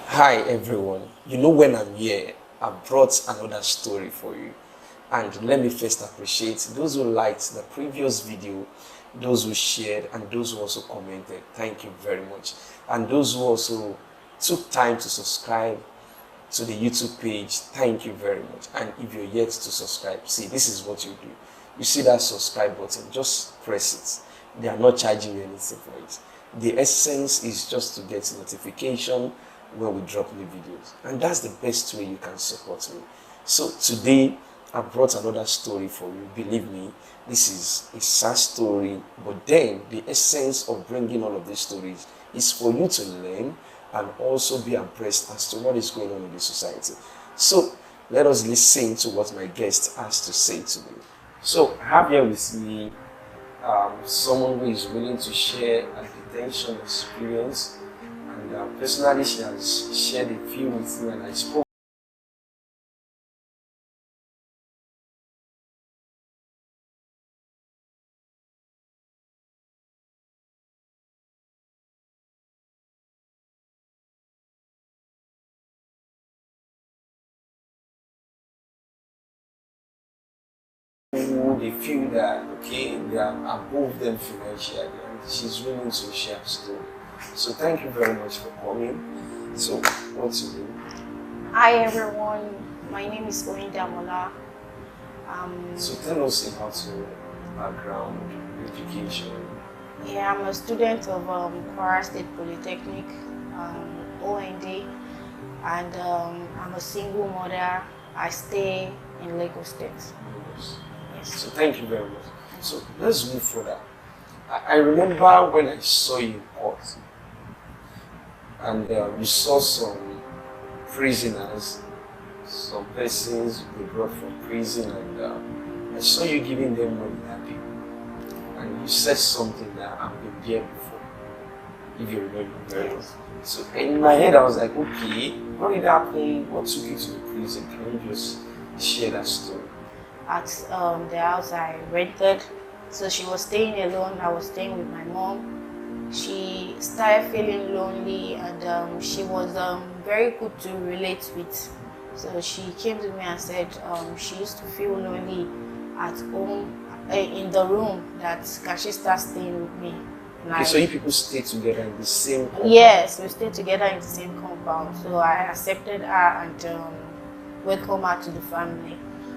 Hi everyone, you know when I'm here, I've brought another story for you. And let me first appreciate those who liked the previous video, those who shared, and those who also commented. Thank you very much. And those who also took time to subscribe to the YouTube page, thank you very much. And if you're yet to subscribe, see, this is what you do. You see that subscribe button, just press it. They are not charging you anything for it. The essence is just to get notification when we drop new videos. And that's the best way you can support me. So today, I brought another story for you. Believe me, this is a sad story, but then the essence of bringing all of these stories is for you to learn and also be abreast as to what is going on in the society. So let us listen to what my guest has to say today. So I have here with me someone who is willing to share a detention experience, and personally she has shared a few with me, and I spoke who they feel that okay they are above them financially, and she's willing to share her story. So thank you very much for coming. So what's your name? Hi everyone, my name is Oinda Mola. So tell us about your background, education. Yeah, I'm a student of Kwara State Polytechnic, OND, and I'm a single mother. I stay in Lagos State. Yes. So thank you very much. So let's move further. I remember when I saw you in court, and you saw some prisoners, some persons they brought from prison, and I saw you giving them money happy. And you said something that I've been there before, if you remember very well. So in my head I was like, okay, what did happen? What took you to the prison? Can you just share that story? At the house I rented, so she was staying alone, I was staying with my mom. She started feeling lonely, and she was very good to relate with. So she came to me and said she used to feel lonely at home, in the room, that can she start staying with me. Okay, so you people stay together in the same compound? Yes, we stayed together in the same compound. So I accepted her and welcomed her to the family.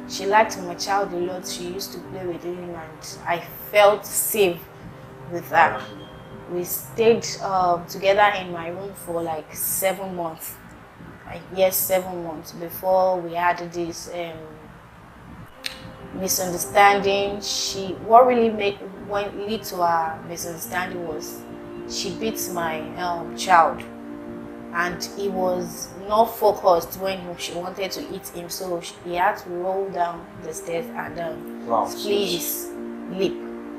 She liked my child a lot. She used to play with him, and I felt safe with her. We stayed together in my room for like 7 months. Yes, 7 months before we had this misunderstanding. What really lead to our misunderstanding was she beat my child, and he was not focused when she wanted to eat him, so he had to roll down the stairs and split his lip.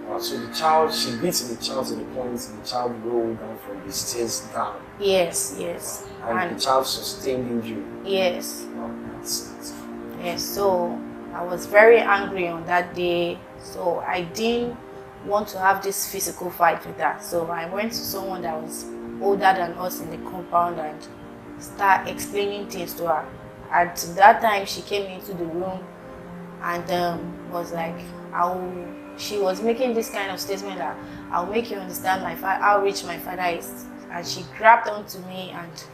Wow, so the child, she beat the child to the point the child rolled down from the stairs down. Yes, yes. And the child sustained injury. Yes. Wow, that's Yes, so I was very angry on that day, so I didn't want to have this physical fight with her. So I went to someone that was older than us in the compound and started explaining things to her. At that time, she came into the room and was like, she was making this kind of statement that I'll make you understand how rich my father is. And she grabbed onto me and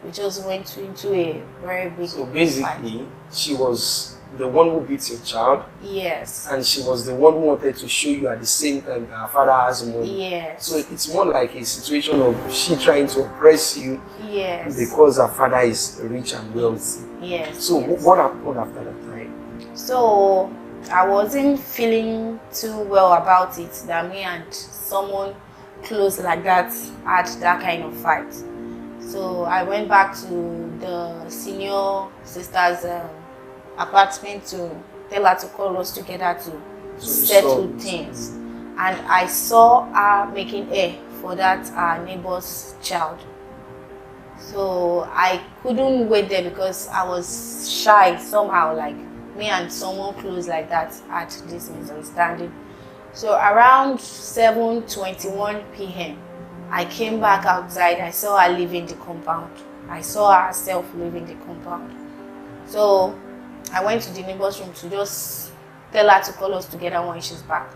we just went into a very big So basically, fight. she was the one who beat your child. Yes. And she was the one who wanted to show you at the same time that her father has money. Yes. So it's more like a situation of she trying to oppress you. Yes. Because her father is rich and wealthy. Yes. So yes. what happened after that time? So I wasn't feeling too well about it, that me and someone close like that had that kind of fight. So I went back to the senior sister's apartment to tell her to call us together to settle things. And I saw her making hair for that our neighbor's child. So I couldn't wait there because I was shy somehow, like me and someone close like that had this misunderstanding. So around 7:21 p.m. I came back outside. I saw her leaving the compound. I saw herself leaving the compound. So I went to the neighbor's room to just tell her to call us together when she's back.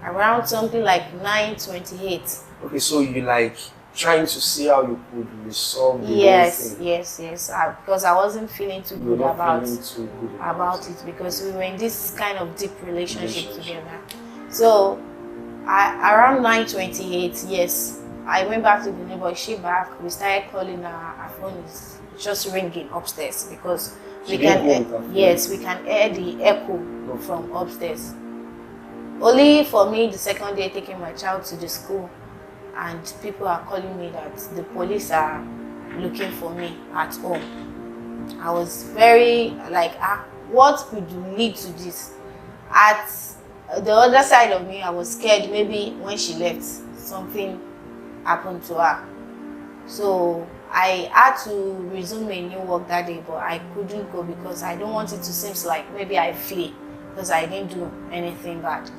Around something like 9:28. Okay, so you like trying to see how you could resolve the whole Yes, thing. yes. Because I wasn't feeling too You were good not about feeling too good about it, because we were in this kind of deep relationship together. So around 9:28, yes, I went back to the neighbor. She back. We started calling her. Her phone is just ringing upstairs because we can hear the echo from upstairs. Only for me, the second day taking my child to the school, and people are calling me that the police are looking for me at home. I was very like, what could lead to this? At the other side of me, I was scared maybe when she left, something happened to her. So I had to resume a new work that day, but I couldn't go because I don't want it to seem like maybe I flee because I didn't do anything bad.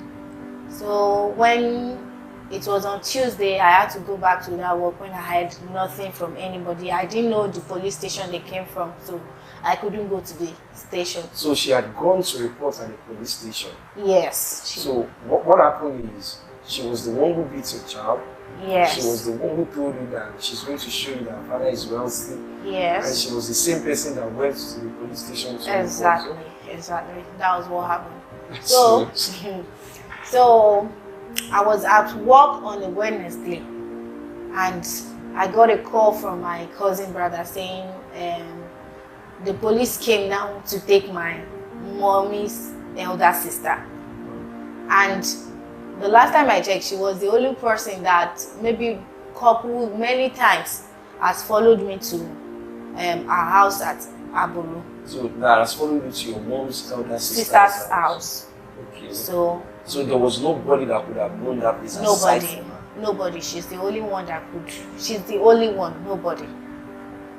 So when it was on Tuesday, I had to go back to that work when I had nothing from anybody. I didn't know the police station they came from, so I couldn't go to the station. So she had gone to report at the police station? Yes. So what happened is, she was the one who beat your child? Yes. She was the one who told you that she's going to show you that her father is wealthy? Yes. And she was the same person that went to the police station to Exactly. report? Exactly. That was what happened. So, so I was at work on a Wednesday, and I got a call from my cousin brother saying the police came down to take my mommy's elder sister. And the last time I checked, she was the only person that maybe many times has followed me to our house at Abolu. So that has followed you to your mom's elder sister's house. Okay. So there was nobody that could have known that place aside from her? Nobody. She's the only one that could. She's the only one. Nobody.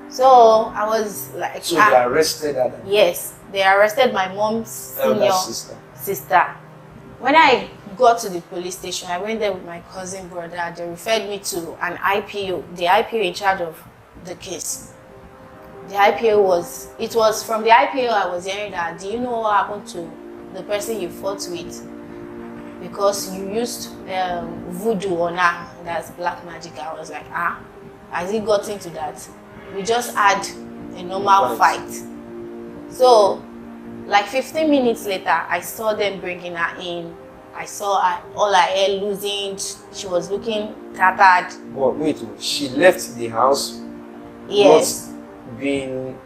So I was like. So they arrested her? Yes, they arrested my mom's senior sister. When I got to the police station, I went there with my cousin brother. They referred me to an IPO, the IPO in charge of the case. The IPO was from the IPO I was hearing that, do you know what happened to the person you fought with? Because you used voodoo on her, that's black magic. I was like, has it got into that? We just had a normal fight. So, like 15 minutes later, I saw them bringing her in. I saw her, all her hair loosened. She was looking tattered. But wait, she left the house? Yes. Not being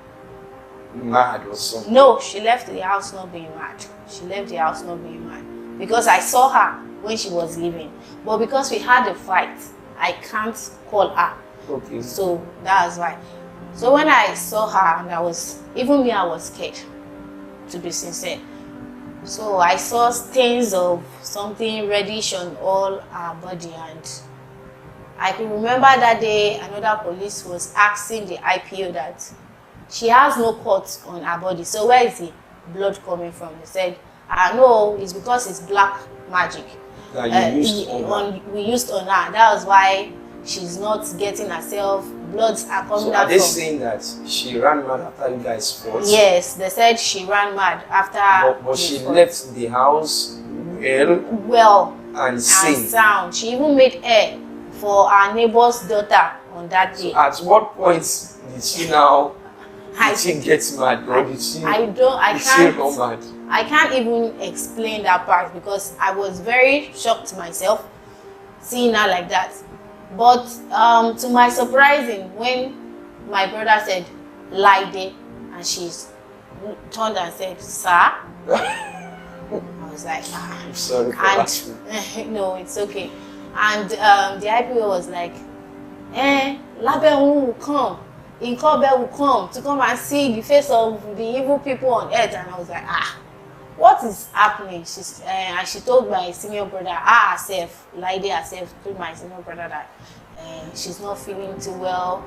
mad or something? No, she left the house not being mad. She left the house not being mad. Because I saw her when she was leaving. But because we had a fight, I can't call her. Okay. So that's why. So when I saw her, and I was scared, to be sincere. So I saw stains of something reddish on all her body, and I could remember that day another police was asking the IPO that she has no cuts on her body. So where is the blood coming from? They said, no, it's because it's black magic. That you used on her. We used on her. That was why she's not getting herself. Bloods are coming out. So are they saying that she ran mad after you guys fought? Yes, they said she ran mad after. But she left the house well and sound. She even made hair for our neighbor's daughter on that day. So at what point did she now? Did she get mad, or did she? Run mad? I can't even explain that part because I was very shocked myself seeing her like that. But to my surprising, when my brother said Laide, and she turned and said, "Sir," I was like, I'm sorry for that. No, it's okay. And the IPO was like, Labe will come. Incobe will come to come and see the face of the evil people on earth. And I was like, what is happening? And she told my senior brother, herself, Laide herself, told my senior brother that she's not feeling too well.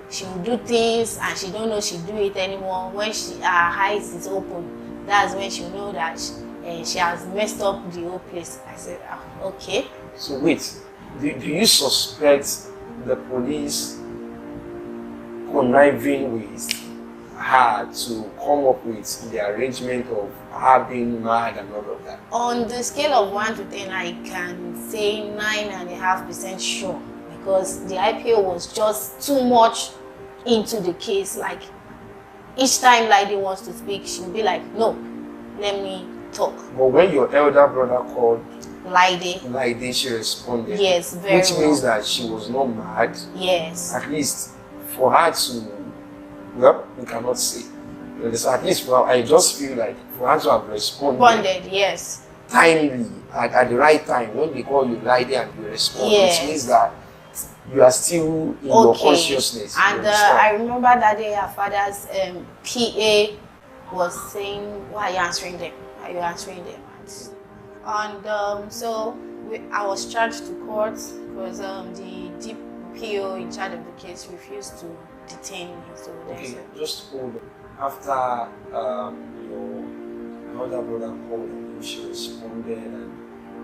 She will do things and she don't know she do it anymore. When her eyes is open, that's when she will know that she has messed up the whole place. I said, okay. So wait, do you suspect the police conniving with her to come up with the arrangement of her being mad and all of that? On the scale of 1 to 10, I can say 9.5% sure, because the IPO was just too much into the case. Like, each time Lady wants to speak, she'll be like, no, let me talk. But when your elder brother called Lady, she responded. yes, very which means that she was not mad. Yes. At least for her to, well, we cannot say. So at least, well, I just feel like for her to have responded Yes. timely, at the right time, when they call you Lady and you respond, Yes. which means that you are still in your consciousness. And I remember that day her father's PA was saying, why are you answering them? Why are you answering them? And so I was charged to court because the DPO in charge of the case refused to detain me. So okay, just hold on. After your elder brother called and she responded,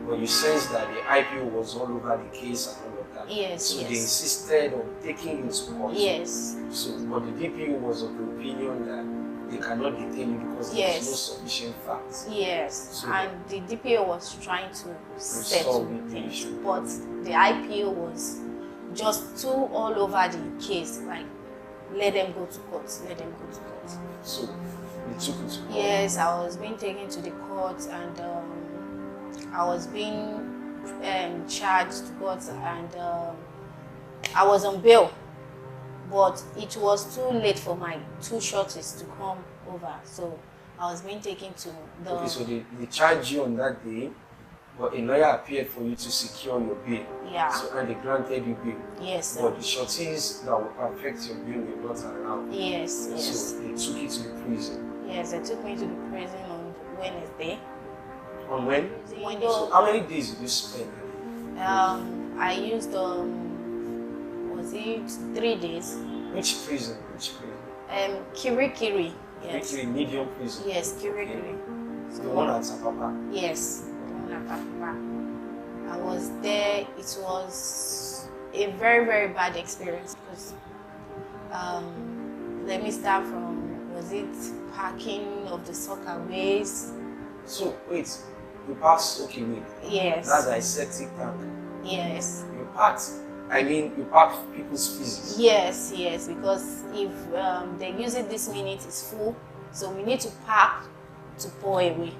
but you sense that the IPO was all over the case and all of that. Yes. So they insisted on taking it to court. Yes. So, but the DPO was of the opinion that they cannot detain you because there is no sufficient facts. Yes. So and the DPO was trying to settle things, but the IPO was just too all over the case. Like, let them go to court. Let them go to court. So they took it to court. Yes, I was being taken to the court, and I was being charged to court, and I was on bail. But it was too late for my 2 shorties to come over, so I was being taken to the... Okay, so they charged you on that day, but a lawyer appeared for you to secure your bail. Yeah. So, and they granted you bail. Yes, sir. But the shorties that will perfect your bail were not around. Yes, yes. So they took you to the prison. Yes, they took me to the prison on Wednesday. On when? Wednesday. So how many days did you spend? I used was it 3 days? Which prison? Kirikiri. Yes. Kirikiri, medium prison. Yes, Kirikiri. So the one at Sapapa. Yes, the one at Sapapa. I was there. It was a very, very bad experience because let me start from, was it parking of the soccer ways? So wait, you passed, okay, wait. Yes. That's a septic tank. Yes. You parked. You park people's fees. Yes, yes, because if they use it this minute, it's full, so we need to park to pour away.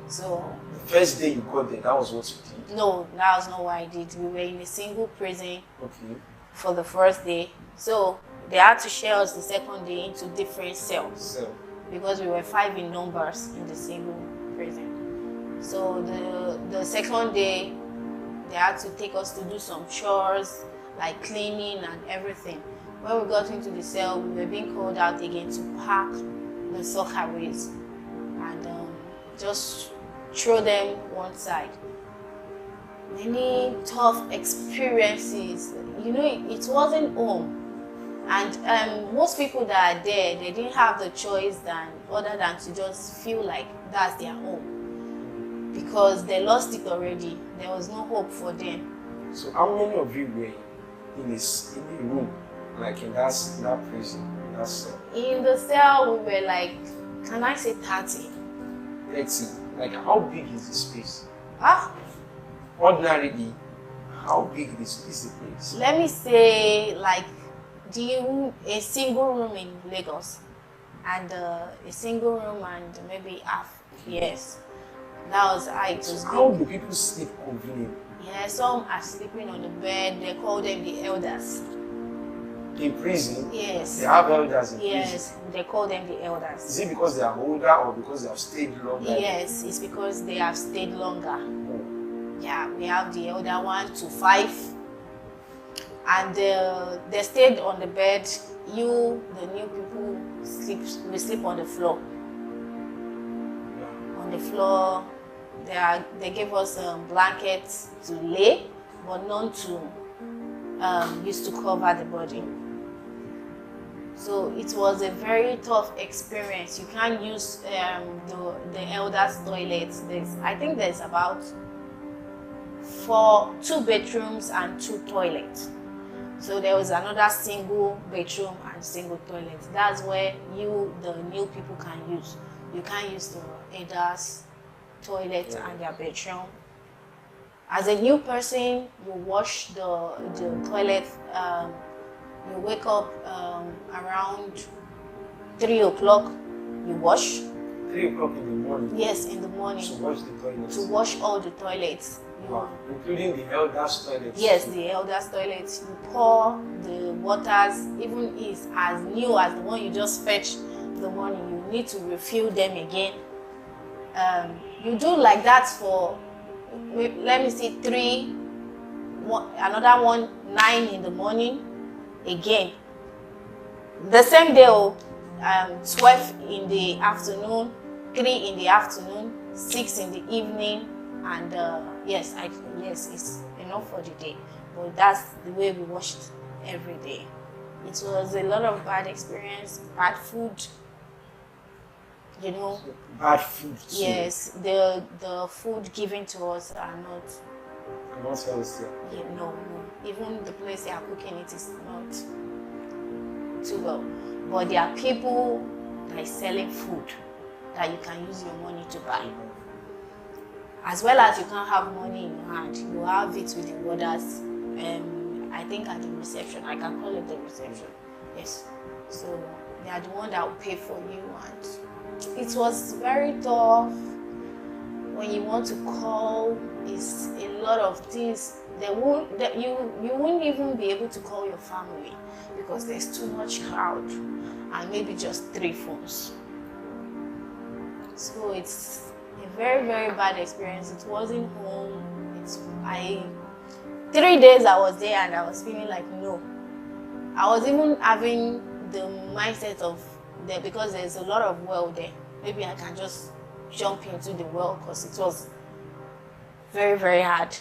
So the first day you got there, that was what you did? No, that was not what I did. We were in a single prison for the first day, so they had to share us the second day into different cells because we were 5 in numbers in the single prison. So the second day, they had to take us to do some chores, like cleaning and everything. When we got into the cell, we were being called out again to pack the soccerways and just throw them one side. Many tough experiences. You know, it wasn't home. And most people that are there, they didn't have the choice other than to just feel like that's their home. Because they lost it already. There was no hope for them. So how many of you were in a room, like in that prison, in that cell? In the cell, we were like, can I say 30? 30. Like, how big is the space? Ordinarily, how big is the place? Let me say, like, a single room in Lagos, and a single room and maybe half. Yes. That was how it was. How do people sleep conveniently? Yeah, some are sleeping on the bed. They call them the elders. In prison? Yes. They have elders in prison? Yes, they call them the elders. Is it because they are older or because they have stayed longer? Yes, it's because they have stayed longer. Oh. Yeah, we have the elder 1 to 5. And they stayed on the bed. The new people, we sleep on the floor. On the floor. They gave us blankets to lay, but none to use to cover the body. So it was a very tough experience. You can't use the elders' toilets. I think there's about for 2 bedrooms and 2 toilets. So there was another single bedroom and single toilet. That's where the new people can use. You can't use the elders' toilet and their bedroom. As a new person, you wash the toilet. You wake up around 3 o'clock. You wash. 3 o'clock in the morning? Yes, in the morning. To wash the toilets? To wash all the toilets. Wow. Including the elders' toilets? Yes, the elders' toilets. You pour the waters, even if it's as new as the one you just fetched the morning, you need to refill them again. You do like that for, let me see, 3, another one, 9 in the morning, again. The same day, 12 in the afternoon, 3 in the afternoon, 6 in the evening, and yes, it's enough for the day. But that's the way we washed every day. It was a lot of bad experience, bad food. You know, bad food too. Yes, the food given to us are not healthy. Yeah, no. Even the place they are cooking it is not too well. But there are people that are selling food that you can use your money to buy. As well as you can't have money in your hand, you have it with the warders. I think at the reception, I can call it the reception. Yes. So they are the one that will pay for you, and it was very tough. When you want to call, it's a lot of things. You won't even be able to call your family because there's too much crowd and maybe just 3 phones. So it's a very, very bad experience. It wasn't home. 3 days I was there and I was feeling like no. I was even having the mindset of there because there's a lot of well there. Maybe I can just jump into the well because it was very, very hard.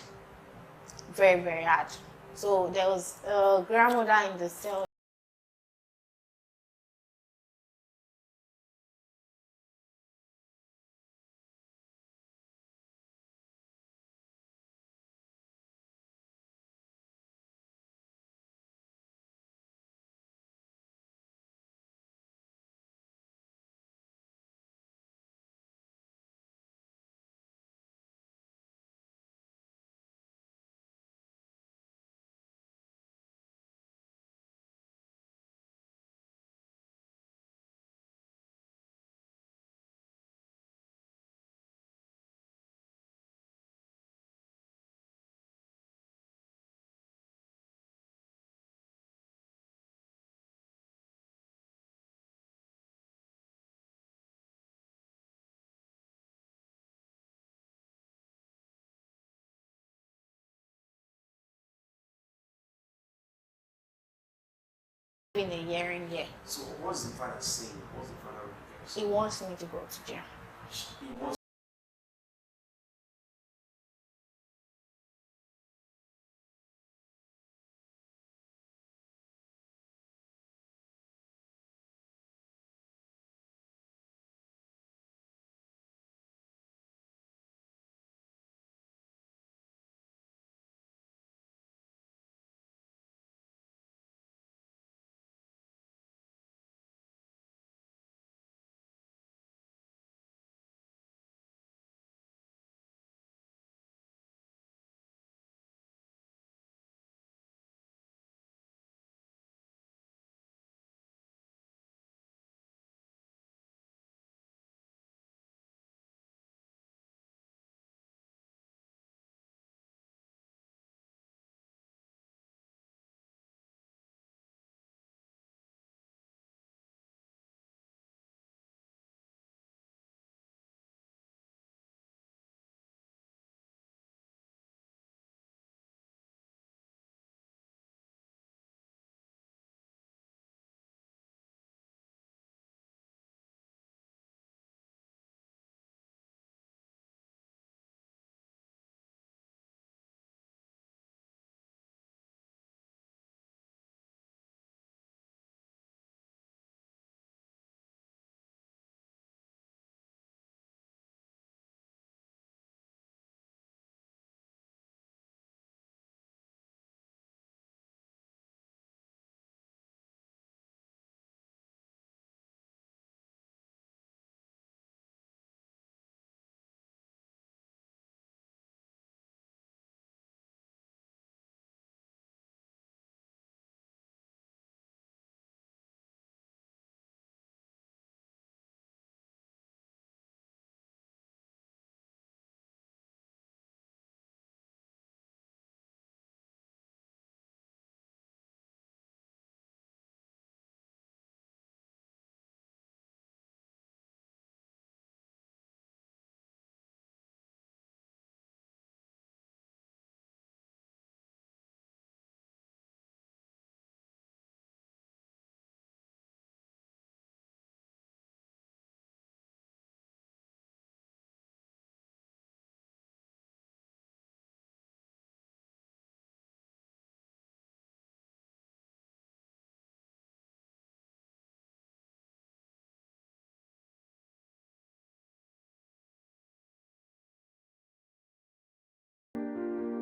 Very, very hard. So there was a grandmother in the cell. In a hearing here. So what's the father saying? What's the father request? He wants me to go to jail. He wants